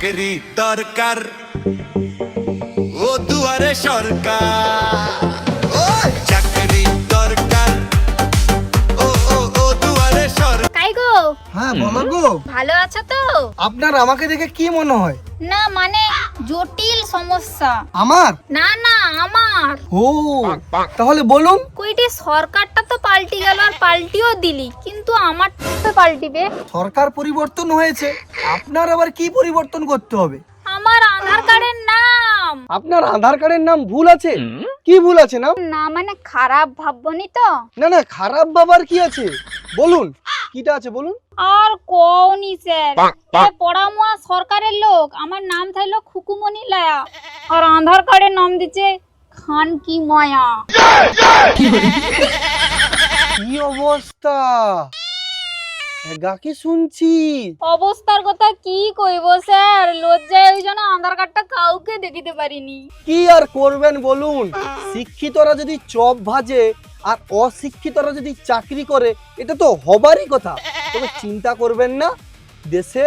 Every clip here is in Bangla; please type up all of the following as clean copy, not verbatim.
চাকরি দরকার ও দুয়ারে সরকার, ও চাকরি দরকার ও ও ও দুয়ারে সরকার। কাই গো? হ্যাঁ বলো গো। ভালো আছো তো? আপনার আমাকে দেখে কি মনে হয়? না মানে জটিল সমস্যা। আমার? না না আমার। ও তাহলে বলুন। কইটি সরকারটা তো পাল্টি গেল আর পাল্টিও দিলি, কিন্তু আমার তো পাল্টিবে। সরকার পরিবর্তন হয়েছে, আপনার আবার কি পরিবর্তন করতে হবে? আমার আধার কার্ডের নাম। আপনার আধার কার্ডের নাম ভুল আছে? কি ভুল আছে নাম? না মানে খারাপ ভাববনি তো? না না, খারাপ বাবার কি আছে বলুন, কিটা আছে বলুন। আর কওনি স্যার, এ পড়ামোয়া সরকারের লোক, আমার নাম থাইলো খুকুমনি লায়া আর আধার কার্ডের নাম দিচ্ছে খান কি মায়া। কি অবস্থা, গাকি শুনছি। অবস্থার কথা কি কইব স্যার, লজ্জায় ওই জন্য আধার কার্ডটা কাউকে দেখিতে পারিনি। কি আর করবেন বলুন, শিক্ষিতরা যদি চপ ভাজে আর অশিক্ষিতরা যদি চাকরি করে, এটা তো হবারই কথা। তবে চিন্তা করবেন না, দেশে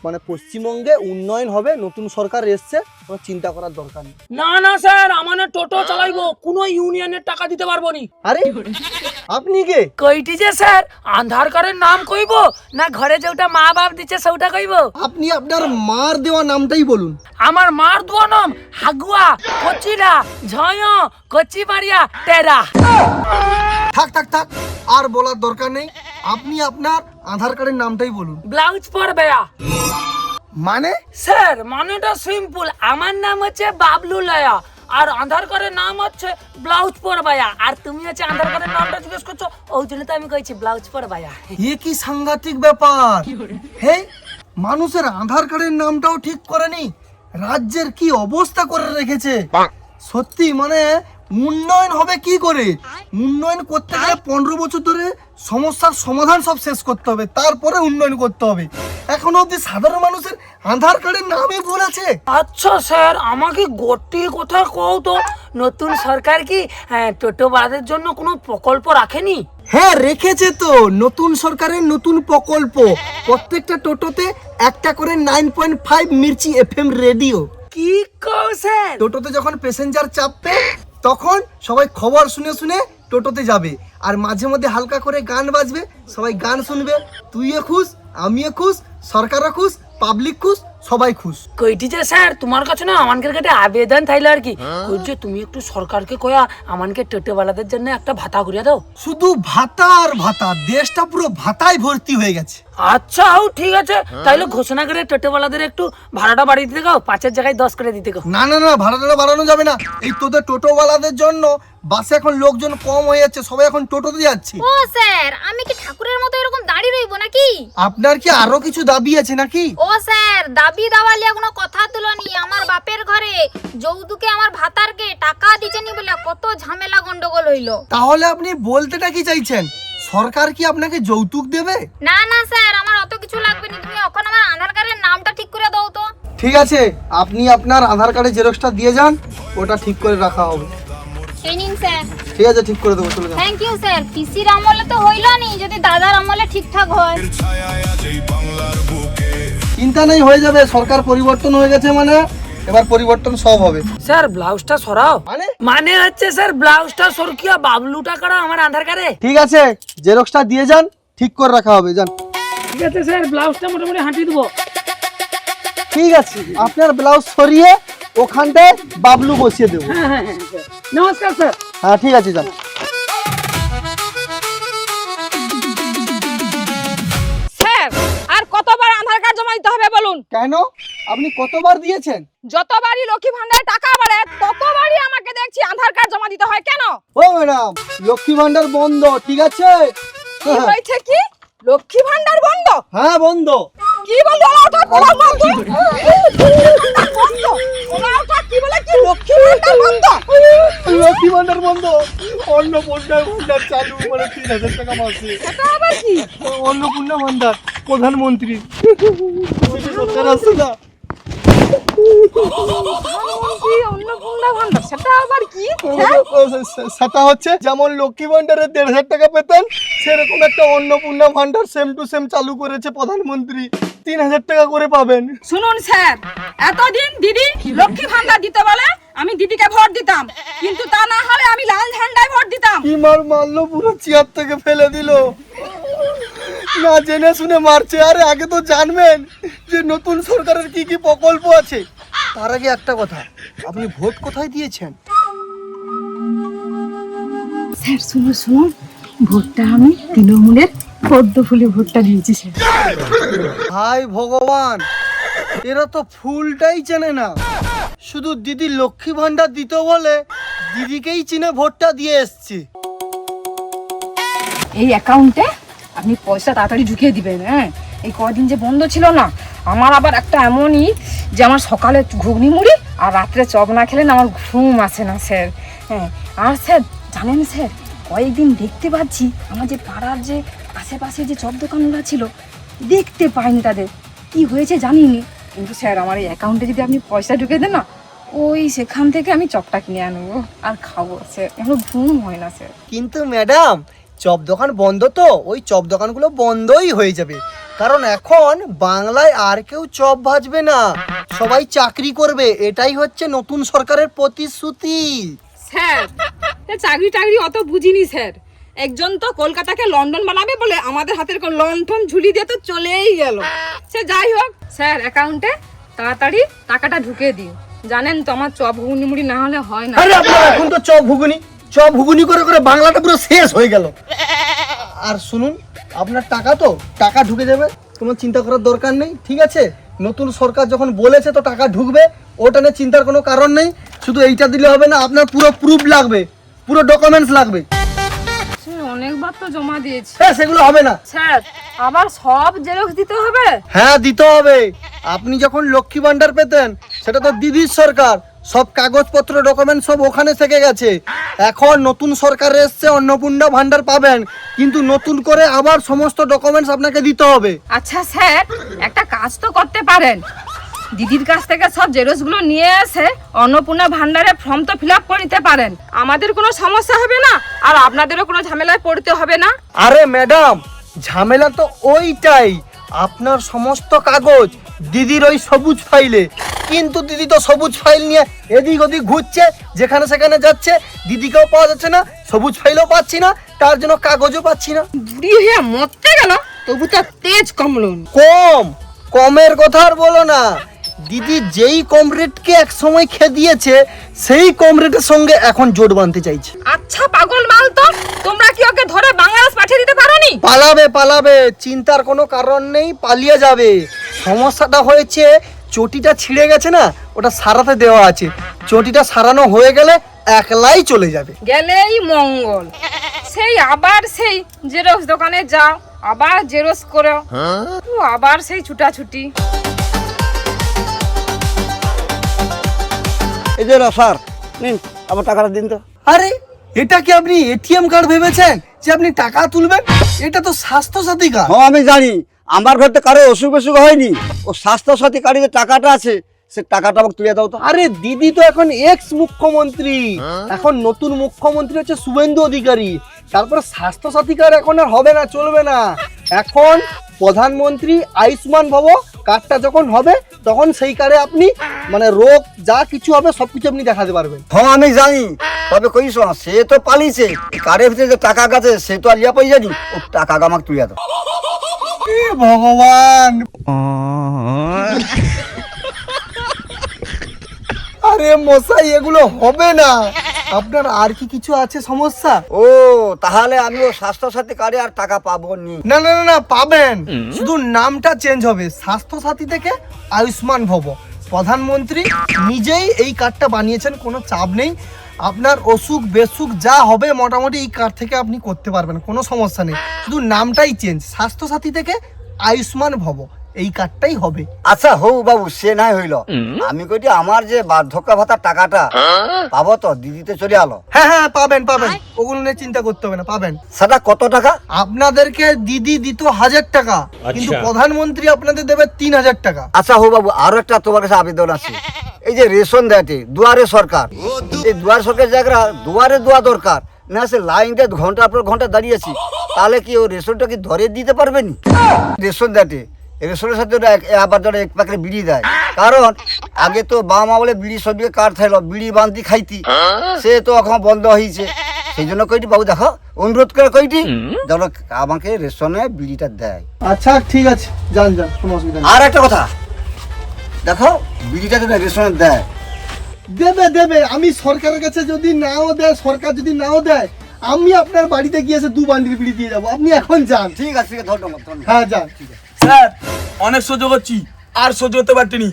মানে পশ্চিমবঙ্গে উন্নয়ন হবে, নতুন সরকার এসছে, কোনো চিন্তা করার দরকার নেই। না না স্যার, আমানে টোটো চালাইবো, কোনো ইউনিয়নের টাকা দিতে পারবো নি। আরে আপনি কে? কইটি যে স্যার, আধার কার্ডের নাম কইব না ঘরে যেটা মা বাপ দিচ্ছে সেটা কইব? আপনি আপনার মার দেওয়া নামটাই বলুন। আমার মার দুয়া নাম হাগুয়া, কচিরা, ঝয়, কচি বাড়িয়া, টেরা। থাক থাক থাক, আর বলার দরকার নেই। আপনি আপনার আধার কার্ডের নামটাই বলুন। ব্লাউজ পরবেয়া। মানে? স্যার মানেটা সিম্পল, আমার নাম হচ্ছে বাবলু লায়া আর আধার কার্ডের নাম হচ্ছে ব্লাউজ পরবায়া। আর তুমি হচ্ছে আধার কার্ডের নামটা জিজ্ঞেস করছো, ওই জন্য তো আমি কইছি ব্লাউজ পরবায়া। এ কি সাংঘাতিক ব্যাপার! হে, মানুষের আধার কার্ডের নামটাও ঠিক করেনি, রাজ্যের কি অবস্থা করে রেখেছে। সত্যি মানে উন্নয়ন হবে কি করে? উন্নয়ন করতে গেলে 15 বছর ধরে সমস্যার সমাধান সব শেষ করতে হবে, তারপরে উন্নয়ন করতে হবে। এখনো অব্দি সাধারণ মানুষের আধার কার্ডের নামই ভুল আছে। আচ্ছা স্যার, আমাকে গোটি কথা কও তো, নতুন সরকার কি টোটোবাদের জন্য কোনো প্রকল্প রাখেনি? হ্যাঁ রেখেছে তো, নতুন সরকারের নতুন প্রকল্প। প্রত্যেকটা টোটোতে একটা করে 9.5 মির্চি FM রেডিও। কি কও স্যার? টোটোতে যখন প্যাসেঞ্জার চাপবে তখন সবাই খবর শুনে শুনে টোটোতে যাবে, আর মাঝে মধ্যে হালকা করে গান বাজবে, সবাই গান শুনবে। তুইও খুশ, আমিও খুশ, সরকারও খুশ, পাবলিক খুশ, সবাই খুশ। কইটি যে স্যার, তোমার কাছে না আমানকে কাছে আবেদন থাইলো আর কি, কই যে তুমি একটু সরকারকে কয়া আমানকে টোটোওয়ালাদের জন্য একটা ভাতা করিয়া দাও। শুধু ভাতা আর ভাতা, দেশটা পুরো ভাতায় ভর্তি হয়ে গেছে। আচ্ছা হও, ঠিক আছে, তাইলে ঘোষণা করে টোটোওয়ালাদের একটু ভাড়াটা বাড়িয়ে দিতে গাও, 5-এর জায়গায় 10 করে দিতে গাও। না না না, ভাড়াটা বাড়ানো যাবে না। এই তোদের টোটোওয়ালাদের জন্য বাসে এখন লোকজন কম হয়ে যাচ্ছে, সবাই এখন টোটোতে যাচ্ছে। ও স্যার, আমি কি ঠাকুরের মতো এরকম দাঁড়িয়ে রইব নাকি? আপনার কি আরো কিছু দাবি আছে নাকি? ও স্যার, দাবি দাওয়ালিয়া কোনো কথা তুলনি। আমার বাপের ঘরে যৌতুকে আমার ভাতারকে টাকা দিছেনি বলে কত ঝামেলা গন্ডগোল হইলো। তাহলে আপনি বলতেটা কি চাইছেন, সরকার কি আপনাকে যৌতুক দেবে? না না স্যার, আমার অত কিছু লাগবে না, তুমি এখন আমার আধার কার্ডের নামটা ঠিক করে দাও তো। ঠিক আছে, আপনি আপনার আধার কার্ডের জেরক্সটা দিয়ে যান, ওটা ঠিক করে রাখা হবে। এই নিন স্যার। ঠিক আছে, ঠিক করে দেবো, চলে যান। Thank you sir. পিসির আমলে তো হইলো নি, যদি দাদার আমলে ঠিকঠাক হয়। চিন্তা নেই, হয়ে যাবে। সরকার পরিবর্তন হয়ে গেছে মানে এবার পরিবর্তন সব হবে। স্যার ব্লাউজটা সরাও। মানে? মানে হচ্ছে স্যার ব্লাউজটা সরকিয়া বাবলু টাকাটা আমার আধার কার্ডে। ঠিক আছে, জেরক্সটা দিয়ে যান, ঠিক করে রাখা হবে, যান। ঠিক আছে স্যার, ব্লাউজটা মোটামুটি হাঁটিয়ে দেবো। ঠিক আছে, আপনার ব্লাউজ সরিয়ে ওখানটায় বাবলু বসিয়ে দেবো। হ্যাঁ, নমস্কার স্যার। হ্যাঁ ঠিক আছে, যান। স্যার, আর কতবার আধার কার্ড জমা দিতে হবে বলুন? কেন, আপনি কতবার দিয়েছেন? যতবারই লক্ষ্মী ভান্ডারে টাকা বাড়ে ততবারই আমাকে দেখছি আধার কার্ড জমা দিতে হয়। কেন? ও ম্যাডাম, লক্ষ্মী ভান্ডার বন্ধ, ঠিক আছে? কি হয়েছে কি? লক্ষ্মী ভান্ডার বন্ধ? হ্যাঁ বন্ধ। কি বল ওটা কোলা বন্ধ? বন্ধ ওলা ওটা কি বলে কি লক্ষ্মী ভান্ডার বন্ধ? লক্ষ্মী ভান্ডার বন্ধ, অন্নপূর্ণা ভান্ডার চালু, মানে 3000 টাকা মাসে। এটা আবার কি? অন্নপূর্ণা ভান্ডার প্রধানমন্ত্রী সরকার আছে না। প্রধানমন্ত্রী অন্নপূর্ণা ভান্ডার, সেটা আবার কি? হ্যাঁ? সেটা হচ্ছে যেমন লক্ষ্মী ভান্ডারে 1,500 টাকা পেতেন, সেরকম একটা অন্নপূর্ণা ভান্ডার সেম টু সেম চালু করেছে প্রধানমন্ত্রী, 3,000 টাকা করে পাবেন। শুনুন স্যার, এতদিন দিদি লক্ষ্মী ভান্ডার দিতে বলে আমি দিদিকে ভোট দিতাম, কিন্তু তা না হলে আমি লাল ঝান্ডায় ভোট দিতাম। কি মারলো, পুরো চেয়ার থেকে ফেলে দিল, না জেনে শুনে মারছে। আরে আগে তো জানবেন যে নতুন সরকারের কি কি প্রকল্প আছে। তার আগে একটা কথা, আপনি ভোট কোথায় দিয়েছেন? স্যার শুনুন, ভোটটা আমি তৃণমূলের পদ্ম ফুলে ভোটটা দিয়েছি স্যার। হাই ভগবান, এরা তো ফুলটাই চেনে না, শুধু দিদি লক্ষ্মী ভান্ডার দিত বলে দিদিকেই চিনে ভোটটা দিয়ে এসছি। এই অ্যাকাউন্টে আপনি পয়সা তাড়াতাড়ি ঢুকিয়ে দিবেন। হ্যাঁ, এই কদিন যে বন্ধ ছিল না, আমার আবার একটা এমনই যে আমার সকালে ঘুগনি মুড়ি আর রাত্রে চপ না খেলে না আমার ঘুম আসে না স্যার। হ্যাঁ, আর স্যার জানেন স্যার, কয়েকদিন দেখতে পাচ্ছি আমার যে পাড়ার যে আশেপাশে যে চপ দোকানগুলো ছিল, দেখতে পাইনি তাদের, কি হয়েছে জানিনি। কিন্তু স্যার আমার এই অ্যাকাউন্টে যদি আপনি পয়সা ঢুকে দেন না, ওই সেখান থেকে আমি চপটা কিনে আনবো আর খাবো স্যার, এখন ঘুম হয় না স্যার। কিন্তু ম্যাডাম, চপ দোকান বন্ধ তো, ওই চপ দোকানগুলো বন্ধই হয়ে যাবে, কারণ এখন বাংলায় আর কেউ চপ ভাজবে না, সবাই চাকরি করবে। এটাই হচ্ছে নতুন সরকারের প্রতিশ্রুতি। স্যার চাকরি টাকরি অত বুঝিনি স্যার, একজন তো কলকাতাকে লন্ডন বানাবে বলে আমাদের হাতের লণ্ঠন ঝুলি দিয়ে তো চলেই গেল। সে যাই হোক স্যার, অ্যাকাউন্টে তাড়াতাড়ি টাকাটা ঢুকে দিন, জানেন তো আমার চপ ঘুগনি মুড়ি না হলে হয় না। আরে আপনার এখন তো চপ ঘুগনি করে করে বাংলাটা পুরো শেষ হয়ে গেল। আর শুনুন, আপনার টাকা তো টাকা ঢুকে যাবে, কোনো চিন্তা করার দরকার নেই, ঠিক আছে? নতুন সরকার যখন বলেছে তো টাকা ঢুকবে, ওটা নিয়ে চিন্তার কোনো কারণ নেই। শুধু এইটা দিলে হবে না, আপনার পুরো প্রুফ লাগবে, পুরো ডকুমেন্টস লাগবে। অনেকবার তো জমা দিয়েছি। হ্যাঁ, সেগুলো হবে না স্যার আবার সব জেরক্স দিতে হবে? হ্যাঁ, দিতে হবে। আপনি যখন লক্ষ্মী ভান্ডার পেতেন, সেটা তো দিদির সরকার, সব কাগজপত্র ডকুমেন্ট সব ওখানে থেকে গেছে। এখন নতুন সরকার এসছে, অন্নপূর্ণা ভান্ডার পাবেন, কিন্তু নতুন করে আবার সমস্ত ডকুমেন্টস আপনাকে দিতে হবে। আচ্ছা স্যার, একটা কাজ তো করতে পারেন, দিদির কাছ থেকে সব জেরক্স গুলো নিয়ে এসে অন্নপূর্ণা ভান্ডারে ফর্ম তো ফিল আপ করে নিতে পারেন, আমাদের কোনো সমস্যা হবে না আর আপনাদেরও কোনো ঝামেলায় পড়তে হবে না। আরে ম্যাডাম, ঝামেলা তো ওইটাই, আপনার সমস্ত কাগজ দিদির ওই সবুজ ফাইলে, কিন্তু দিদি তো সবুজ ফাইল নিয়ে এদিক ওদিক ঘুরছে, যেখানে সেখানে যাচ্ছে, দিদিকেও পাওয়া যাচ্ছে না, সবুজ ফাইলও পাচ্ছি না, তার জন্য কাগজও পাচ্ছি না। বুড়ি হয়ে মরতে গেল তবু তো তেজ কমলন। কমের কথা আর বলো না, দিদি যেই কমরেডকে এক সময় খেয়ে দিয়েছে, সেই কমরেডের সঙ্গে এখন জোট বাঁধতে চাইছে। আচ্ছা পাগল মাল, তো তোমরা কি ওকে ধরে বাংলাদেশ পাঠিয়ে দিতে পারোনি? পালাবে, চিন্তার কোনো কারণ নেই, পালিয়ে যাবে। সমস্যাটা হয়েছে চটিটা ছিঁড়ে গেছে না, ওটা সারাতে দেওয়া আছে, চটিটা সারানো হয়ে গেলে একলাই চলে যাবে। গেলেই মঙ্গল। সেই আবার সেই জেরক্স দোকানে যাও, আবার জেরক্স করো, আবার সেই ছুটাছুটি। এই যে স্যার নিন, আমার টাকাটা দিন তো। আরে এটা কি আপনি এটিএম কার্ড ভেবেছেন যে আপনি টাকা তুলবেন? এটা তো স্বাস্থ্য সাথী কার্ড। হ্যাঁ আমি জানি, আমার ঘরতে কারো অসুখ বিসুখ হয়নি, ও স্বাস্থ্য সাথী কার্ডে যে টাকাটা আছে সে টাকাটা আমাকে তুলে দাও তো। আরে দিদি তো এখন এক্স মুখ্যমন্ত্রী, এখন নতুন মুখ্যমন্ত্রী হচ্ছে শুভেন্দু অধিকারী, তারপরে স্বাস্থ্য সাথী কার্ড এখন আর হবে না, চলবে না। এখন প্রধানমন্ত্রী আয়ুষ্মান ভব কার্ডটা যখন হবে, তখন সেই কার্ডে আপনি মানে রোগ যা কিছু হবে সবকিছু আপনি দেখাতে পারবেন। হ্যাঁ আমি জানি, তবে কই শোনা, সে তো পালিয়েছে, কার্ডের ভিতরে যে টাকা গেছে সে তো আর লিয়া পাই জানি, ও টাকা আমাকে তুলে দাও। ভগবান, আরে মশাই এগুলো হবে না, আপনার আর কি কিছু আছে সমস্যা? ও তাহলে আমি ও স্বাস্থ্য সাথী কার্ডে আর টাকা পাবো নি? না না না, পাবেন, শুধু নামটা চেঞ্জ হবে, স্বাস্থ্য সাথী থেকে আয়ুষ্মান ভব। প্রধানমন্ত্রী নিজেই এই কার্ডটা বানিয়েছেন, কোনো চাপ নেই, আপনার অসুখ বেসুখ যা হবে মোটামুটি এই কার্ড থেকে আপনি করতে পারবেন, কোনো সমস্যা নেই, শুধু নামটাই চেঞ্জ, স্বাস্থ্য সাথী থেকে আয়ুষ্মান ভব, এই কার্ডটাই হবে। আচ্ছা হৌ বাবু, সে নাই হইল, আমি কইটি আমার যে বার্ধক্য ভাতার টাকাটা পাবো তো? দিদিতে চলে আলো। হ্যাঁ পাবেন, ওগুলো নিয়ে চিন্তা করতে হবে না, পাবেন। সেটা কত টাকা? আপনাদেরকে দিদি দিত 1000 টাকা, কিন্তু প্রধানমন্ত্রী আপনাদের দেবে 3000 টাকা। আচ্ছা হৌ বাবু, আরো একটা তোমার কাছে আবেদন আছে, এই যে রেশন দেয় দুয়ারে সরকার, এই দুয়ারে সরকার জায়গা দুয়ারে দেওয়া দরকার না। সে লাইনটা ঘন্টার পর ঘন্টা দাঁড়িয়েছি, তাহলে কি ও রেশনটা কি ধরে দিতে পারবেনি? রেশন দেয়, রেশনের সাথে ওরা আবার ধরে এক প্যাকেট বিড়ি দেয়। কারণ আগে তো বাবা মা বলে বিড়ি সবকে কাঠ থাইলো, বিড়ি বান্তি খাইতি, সে তো এখন বন্ধ হয়েছে। সেই জন্য কইটি বাবু দেখো অনুরোধ করে কইটি যেন আমাকে রেশনে বিড়িটা দেয়। আচ্ছা ঠিক আছে, যান যান, কোনো অসুবিধা নেই। আর একটা কথা দেখো, বিড়িটা যদি রেশনে দেয়, দেবে দেবে, আমি সরকারের কাছে যদি নাও দেয়, সরকার যদি নাও দেয়, আমি আপনার বাড়িতে গিয়ে এসে 2 বান্ডিল বিড়ি দিয়ে যাবো। আপনি এখন যান। ঠিক আছে ঠিক আছে, ধন্যবাদ ধন্যবাদ। হ্যাঁ যান, ঠিক আছে। স্যার অনেক সহ্য করছি, আর সহ্য করতে পারতিনি,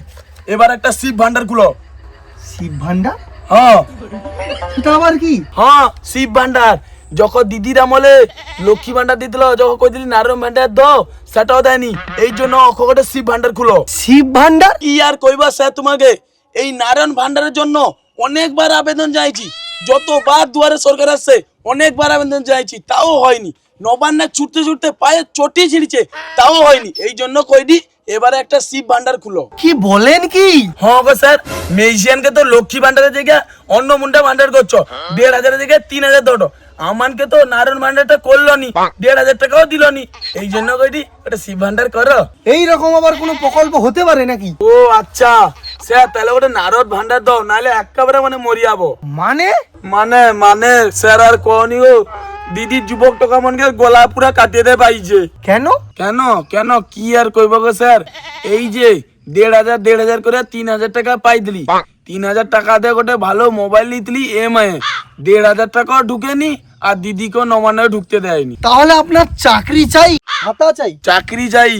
এবার একটা শিব ভান্ডার খুলো। শিব ভান্ডার? হ্যাঁ সেটা আবার কি? হ্যাঁ শিব ভান্ডার, যখন দিদির আমলে লক্ষ্মী ভান্ডার দিছিল, যখন কই দিলি নারায়ণ ভান্ডার দাও, সেটাও দেয়নি। এই জন্য অখগটে শিব ভান্ডার খুলো। শিব ভান্ডার? কি আর কইবা স্যার তোমাকে, এই নারায়ণ ভান্ডারের জন্য অনেকবার আবেদন চাইছি, যতবার দুয়ারে সরকার আসছে অনেকবার আবেদন চাইছি, তাও হয়নি। নবান্নে ছুটতে ছুটতে পায়ে চটি ছিঁড়ছে, তাও হয়নি। এই জন্য কইদি এবারে একটা শিব ভান্ডার খুলো। কি বলেন কি? হ্যাঁ গো স্যার, মেজিয়ানকে তো লক্ষ্মী ভান্ডারের জায়গায় অন্য মুন্ডা ভান্ডার করছো, 1500 জায়গায় 3000 দটো। আমানকে তো নারায়ণ ভান্ডারটা করলো নি, 1500 টাকাও দিল নি। এই জন্য কইদি একটা শিব ভান্ডার করো। এই রকম আবার কোনো প্রকল্প হতে পারে নাকি? ও আচ্ছা স্যার, তাহলে ওটা নারদ ভান্ডার দাও, নাহলে একেবারে মানে মরি যাবো। মানে? মানে মানে স্যার আর কোনি গো, দিদি যুবক টাকা মনকে গলা পুরা কাটিয়ে দে পাইছে। কেন? কেন কেন কি আর কইব গো স্যার, এই যে 1500 করে 3000 টাকা পাই দিলি, 3000 টাকা দিয়ে গোটে ভালো মোবাইল নিতলি EMI, 1500 টাকাও ঢুকেনি আর দিদিকেও নবান্নে ঢুকতে দেয়নি। তাহলে আপনার চাকরি চাই, ভাতা চাই? চাকরি চাই,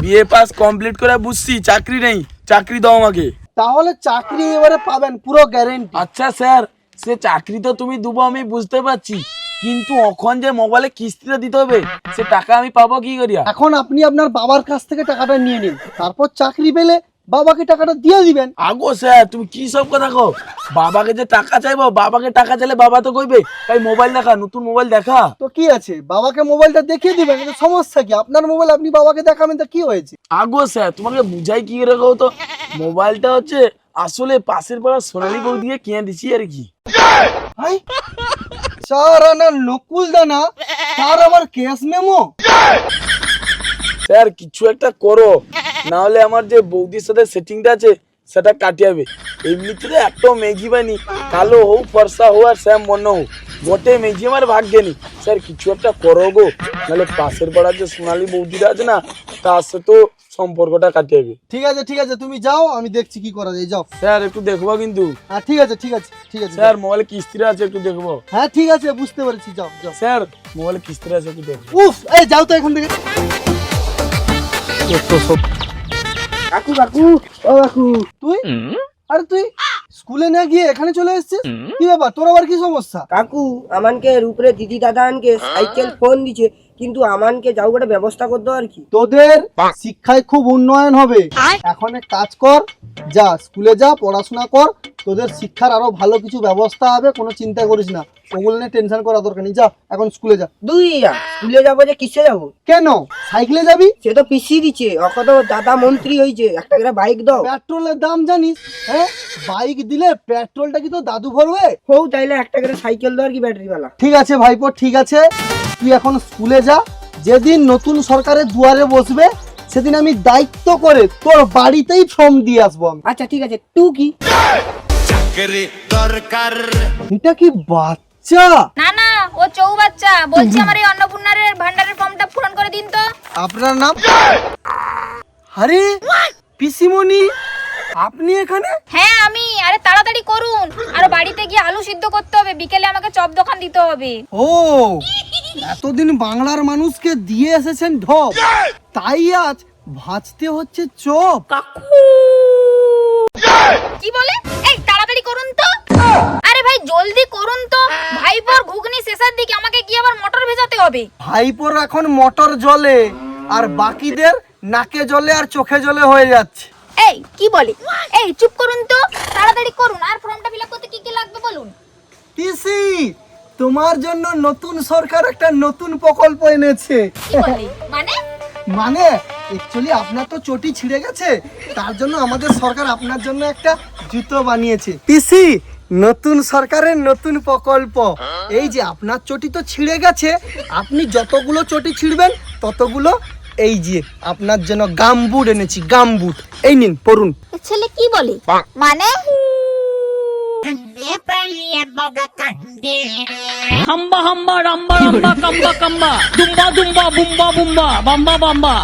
বিএ পাস কমপ্লিট করে বুঝছি চাকরি নেই, চাকরি দাও আমাকে। তাহলে চাকরি এবারে পাবেন পুরো গ্যারেন্টি। আচ্ছা স্যার, সে চাকরি তো তুমি দুবো আমি বুঝতে পারছি, কিন্তু এখন যে মোবাইলে কিস্তিটা দিতে হবে, সে টাকা আমি পাবো কি করিয়া? এখন আপনি আপনার বাবার কাছ থেকে টাকাটা নিয়ে নিন, তারপর চাকরি পেলে বাবাকে টাকাটা দিয়ে দিবেন। আগো স্যার তুমি কি সব কথা কও, বাবাকে যে টাকা চাইবো, বাবাকে টাকা চাইলে বাবা তো কইবে তাই মোবাইল দেখা, নতুন মোবাইল দেখা। তো কি আছে, বাবাকে মোবাইলটা দেখিয়ে দিবেন, এটা সমস্যা কি? আপনার মোবাইল আপনি বাবাকে দেখাবেন, তো কি হয়েছে? আগো স্যার তোমাকে বুঝাই কি করে কও তো, মোবাইলটা হচ্ছে আসলে পাশের পাড়া সোনালী বউ দিয়ে কিনে দিছি আর কি। ভাই 4 আনা নকুল দানা, তার আবার ক্যাশ মেমো? স্যার কিছু একটা করো, না হলে আমার যে বৌদির সাথে সেটিংটা আছে সেটা কাটিয়াবে। এমনিতে একটাও মেঘি পাইনি, কালো হোক ফর্সা হোক আর শ্যাম বন্য হোক, গোটে মেঘি আমার ভাগ্যে নি। স্যার কিছু একটা করো গো, নাহলে পাশের পাড়ার যে সোনালী বৌদিটা আছে না, তার সাথে সম্পর্কটা কাটিয়াবে। ঠিক আছে ঠিক আছে, তুমি যাও, আমি দেখছি কি করা যায়, যাও। স্যার একটু দেখবো কিন্তু। হ্যাঁ ঠিক আছে ঠিক আছে ঠিক আছে। স্যার মোবাইলে কিস্তিটা আছে একটু দেখবো। হ্যাঁ ঠিক আছে, বুঝতে পেরেছি, যাও যাও। স্যার মোবাইলে কিস্তিটা আছে একটু দেখবো। উফ, এই যাও তো এখান থেকে। কাকু কাকু, ও কাকু, তুই? আরে তুই স্কুলে না গিয়ে এখানে চলে এসেছিস? কি ব্যাপার, তোর আবার কি সমস্যা? কাকু আমানকে উপরে দিদি দাদা আনকে সাইকেল ফোন দিছে, কিন্তু আমানকে যাও একটা ব্যবস্থা করতে আর কি। তোদের শিক্ষায় খুব উন্নয়ন হবে, এখন এক কাজ কর, যা স্কুলে যা, পড়াশোনা কর, তোদের শিক্ষার আরো ভালো কিছু ব্যবস্থা হবে, কোনো চিন্তা করিস না, ওগুলো নিয়ে টেনশন করা দরকার নেই, যা এখন স্কুলে যা। স্কুলে যাবো যে কিসে যাবো? কেন, সাইকেলে যাবি? সে তো পিসি দিচ্ছে, অকত দাদা মন্ত্রী হয়েছে, একটা করে বাইক দাও। পেট্রোলের দাম জানিস? হ্যাঁ, বাইক দিলে পেট্রোলটা কি তো দাদু ভরবে? হোক তাইলে একটা করে সাইকেল দাও আর কি, ব্যাটারিওয়ালা। ঠিক আছে ভাইপো, ঠিক আছে, তুই এখন স্কুলে যা, যেদিন নতুন সরকারের দুয়ারে বসবে সেদিন আমি দায়িত্ব করে তোর বাড়িতেই ফর্ম দিয়ে আসবো আমি। আচ্ছা ঠিক আছে, টু কি? চাকরি দরকার। এটা কি বাচ্চা? না না, ও চৌবাচ্চা। বলছি আমার এই অন্নপূর্ণার ভান্ডারের ফর্মটা পূরণ করে দিন তো। আপনার নাম? আরে পিসিমণি, আপনি এখানে? হ্যাঁ আমি। আরে তাড়াতাড়ি করুন, আর বাড়িতে গিয়ে আলু সিদ্ধ করতে হবে, বিকেলে আমাকে চপ দোকান দিতে হবে। ও, এতদিন বাংলার মানুষকে দিয়ে এসেছেন ঢপ, তাই আজ ভাজতে হচ্ছে চপ। কি বলে? এই তাড়াতাড়ি করুন তো। আরে ভাই জলদি করুন তো, ভাইপোর ঘুগনি শেষের দিকে, আমাকে কি আবার মটর ভেজাতে হবে? ভাইপোর এখন মোটর জলে, আর বাকিদের নাকে জলে আর চোখে জলে হয়ে যাচ্ছে। এই কি বলে? এই চুপ করুন তো, তাড়াতাড়ি করুন। আর ফর্মটা ফিল আপ করতে কি কি লাগবে বলুন। পিসি, তোমার জন্য নতুন সরকার একটা নতুন প্রকল্প এনেছে। কি বলে? মানে? মানে অ্যাকচুয়ালি আপনার তো চটি ছিঁড়ে গেছে, তার জন্য আমাদের সরকার আপনার জন্য একটা জুতো বানিয়েছে। পিসি, নতুন সরকারের নতুন প্রকল্প। এই যে আপনার চটি তো ছিঁড়ে গেছে, আপনি যতগুলো চটি ছিঁড়বেন ততগুলো এই যে আপনার জন্য গামবুট এনেছি, গামবুট। এই নিন পরুন। ছেলে কি বলে মানে? হাম্বা হাম্বা রাম্বা রাম্বা কাম্বা কাম্বা দুম্বা দুম্বা বুম্বা বুম্বা বাম্বা বাম্বা।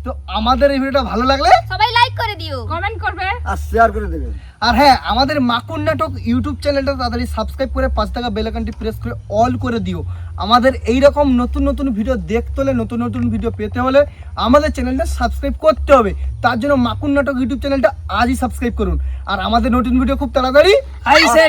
তো আমাদের এই ভিডিওটা ভালো লাগলে সবাই লাইক করে দিও, কমেন্ট করবে। আর শেয়ার করে দেবেন। আর হ্যাঁ, আমাদের মাকুন নাটক ইউটিউব চ্যানেলটা তাড়াতাড়ি সাবস্ক্রাইব করে 5 টাকা বেল আইকনটি প্রেস করে অল করে দিও। আমাদের এই রকম নতুন নতুন ভিডিও দেখতে হলে, নতুন নতুন ভিডিও পেতে হলে আমাদের চ্যানেলটা সাবস্ক্রাইব করতে হবে। তার জন্য মাকুন নাটক ইউটিউব চ্যানেলটা আজই সাবস্ক্রাইব করুন। আর আমাদের নতুন ভিডিও খুব তাড়াতাড়ি আইসে